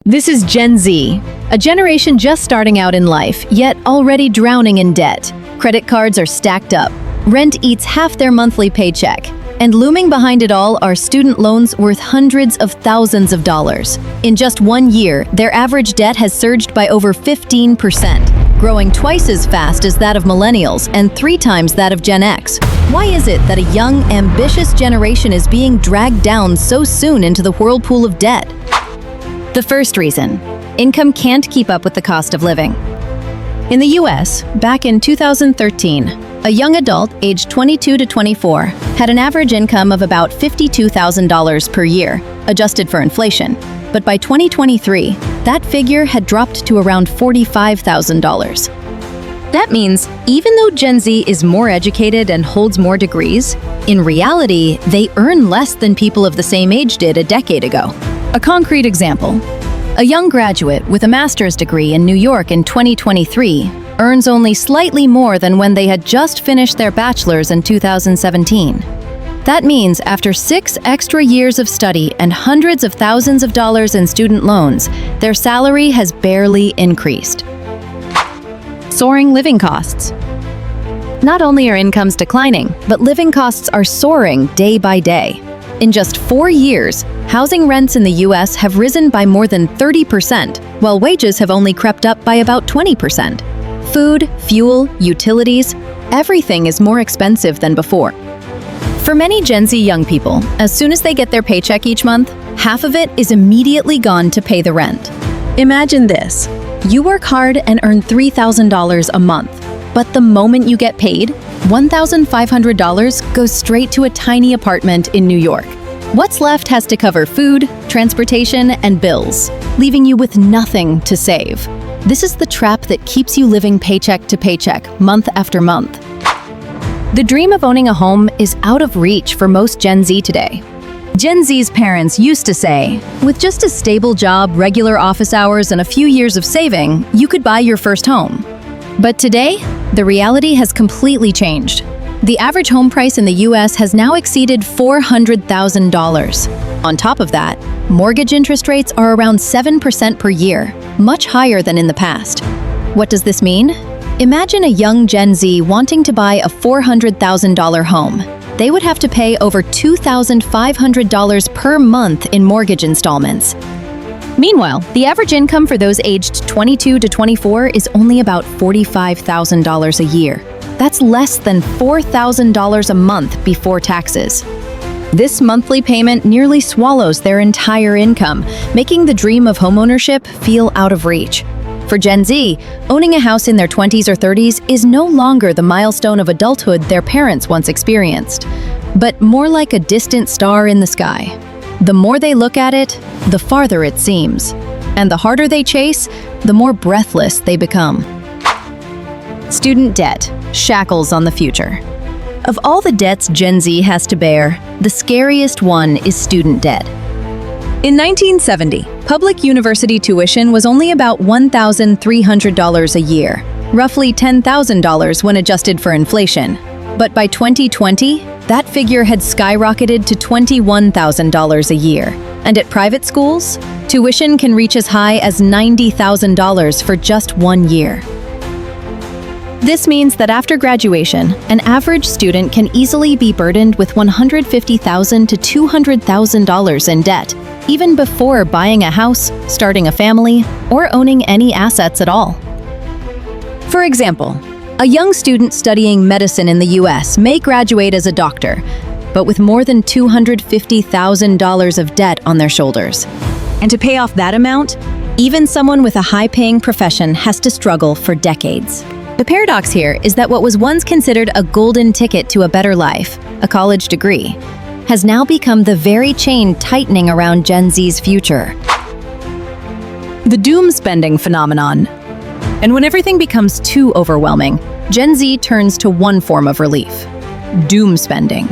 This is Gen Z, a generation just starting out in life, yet already drowning in debt. Credit cards are stacked up, rent eats half their monthly paycheck, and looming behind it all are student loans worth hundreds of thousands of dollars. In just 1 year, their average debt has surged by over 15%, growing twice as fast as that of Millennials and 3 times that of Gen X. Why is it that a young, ambitious generation is being dragged down so soon into the whirlpool of debt? The first reason: income can't keep up with the cost of living. In the US, back in 2013, a young adult aged 22 to 24 had an average income of about $52,000 per year, adjusted for inflation. But by 2023, that figure had dropped to around $45,000. That means even though Gen Z is more educated and holds more degrees, in reality, they earn less than people of the same age did a decade ago. A concrete example: a young graduate with a master's degree in New York in 2023 earns only slightly more than when they had just finished their bachelor's in 2017. That means after 6 extra years of study and hundreds of thousands of dollars in student loans, their salary has barely increased. Soaring living costs. Not only are incomes declining, but living costs are soaring day by day. In just 4 years, housing rents in the US have risen by more than 30%, while wages have only crept up by about 20%. Food, fuel, utilities, everything is more expensive than before. For many Gen Z young people, as soon as they get their paycheck each month, half of it is immediately gone to pay the rent. Imagine this: you work hard and earn $3,000 a month, but the moment you get paid, $1,500 goes straight to a tiny apartment in New York. What's left has to cover food, transportation, and bills, leaving you with nothing to save. This is the trap that keeps you living paycheck to paycheck, month after month. The dream of owning a home is out of reach for most Gen Z today. Gen Z's parents used to say, with just a stable job, regular office hours, and a few years of saving, you could buy your first home. But today, the reality has completely changed. The average home price in the US has now exceeded $400,000. On top of that, mortgage interest rates are around 7% per year, much higher than in the past. What does this mean? Imagine a young Gen Z wanting to buy a $400,000 home. They would have to pay over $2,500 per month in mortgage installments. Meanwhile, the average income for those aged 22 to 24 is only about $45,000 a year. That's less than $4,000 a month before taxes. This monthly payment nearly swallows their entire income, making the dream of homeownership feel out of reach. For Gen Z, owning a house in their 20s or 30s is no longer the milestone of adulthood their parents once experienced, but more like a distant star in the sky. The more they look at it, the farther it seems. And the harder they chase, the more breathless they become. Student debt, shackles on the future. Of all the debts Gen Z has to bear, the scariest one is student debt. In 1970, public university tuition was only about $1,300 a year, roughly $10,000 when adjusted for inflation. But by 2020, that figure had skyrocketed to $21,000 a year. And at private schools, tuition can reach as high as $90,000 for just 1 year. This means that after graduation, an average student can easily be burdened with $150,000 to $200,000 in debt, even before buying a house, starting a family, or owning any assets at all. For example, a young student studying medicine in the US may graduate as a doctor, but with more than $250,000 of debt on their shoulders. And to pay off that amount, even someone with a high-paying profession has to struggle for decades. The paradox here is that what was once considered a golden ticket to a better life, a college degree, has now become the very chain tightening around Gen Z's future. The doom spending phenomenon. And when everything becomes too overwhelming, Gen Z turns to one form of relief: doom spending.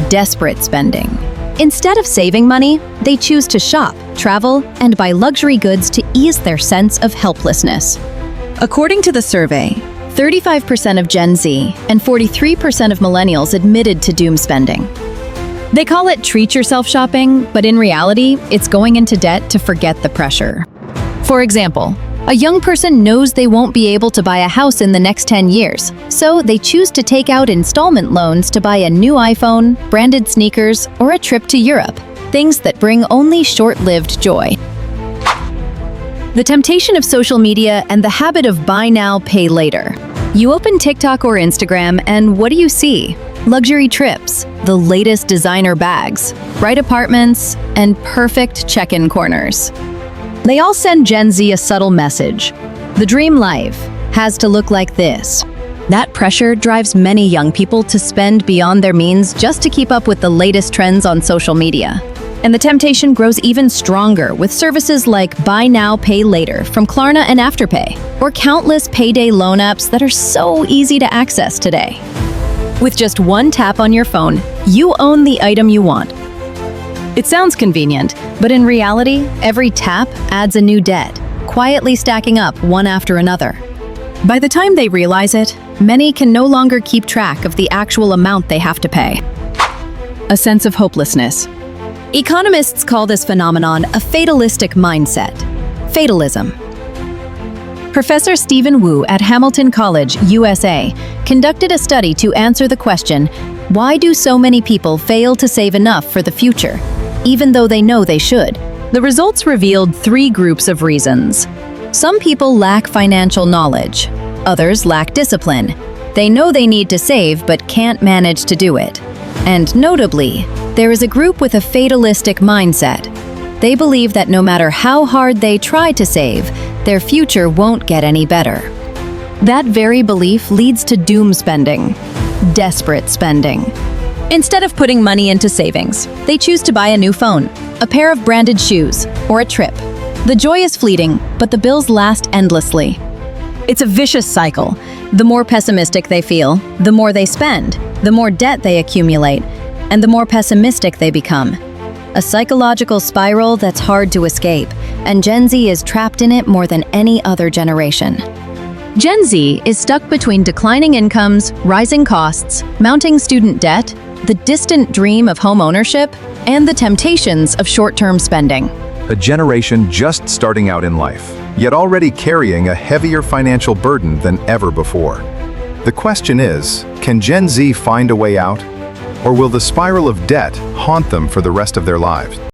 Desperate spending. Instead of saving money, they choose to shop, travel, and buy luxury goods to ease their sense of helplessness. According to the survey, 35% of Gen Z and 43% of Millennials admitted to doom spending. They call it treat yourself shopping, but in reality, it's going into debt to forget the pressure. For example, a young person knows they won't be able to buy a house in the next 10 years, so they choose to take out installment loans to buy a new iPhone, branded sneakers, or a trip to Europe, things that bring only short-lived joy. The temptation of social media and the habit of buy now, pay later. You open TikTok or Instagram, and what do you see? Luxury trips, the latest designer bags, bright apartments, and perfect check-in corners. They all send Gen Z a subtle message. The dream life has to look like this. That pressure drives many young people to spend beyond their means just to keep up with the latest trends on social media. And the temptation grows even stronger with services like Buy Now, Pay Later from Klarna and Afterpay, or countless payday loan apps that are so easy to access today. With just one tap on your phone, you own the item you want. It sounds convenient, but in reality, every tap adds a new debt, quietly stacking up one after another. By the time they realize it, many can no longer keep track of the actual amount they have to pay. A sense of hopelessness. Economists call this phenomenon a fatalistic mindset. Fatalism. Professor Stephen Wu at Hamilton College, USA, conducted a study to answer the question, why do so many people fail to save enough for the future, even though they know they should? The results revealed 3 groups of reasons. Some people lack financial knowledge. Others lack discipline. They know they need to save but can't manage to do it. And notably, there is a group with a fatalistic mindset. They believe that no matter how hard they try to save, their future won't get any better. That very belief leads to doom spending, desperate spending. Instead of putting money into savings, they choose to buy a new phone, a pair of branded shoes, or a trip. The joy is fleeting, but the bills last endlessly. It's a vicious cycle. The more pessimistic they feel, the more they spend, the more debt they accumulate, and the more pessimistic they become. A psychological spiral that's hard to escape, and Gen Z is trapped in it more than any other generation. Gen Z is stuck between declining incomes, rising costs, mounting student debt, the distant dream of home ownership, and the temptations of short-term spending. A generation just starting out in life, yet already carrying a heavier financial burden than ever before. The question is, can Gen Z find a way out? Or will the spiral of debt haunt them for the rest of their lives?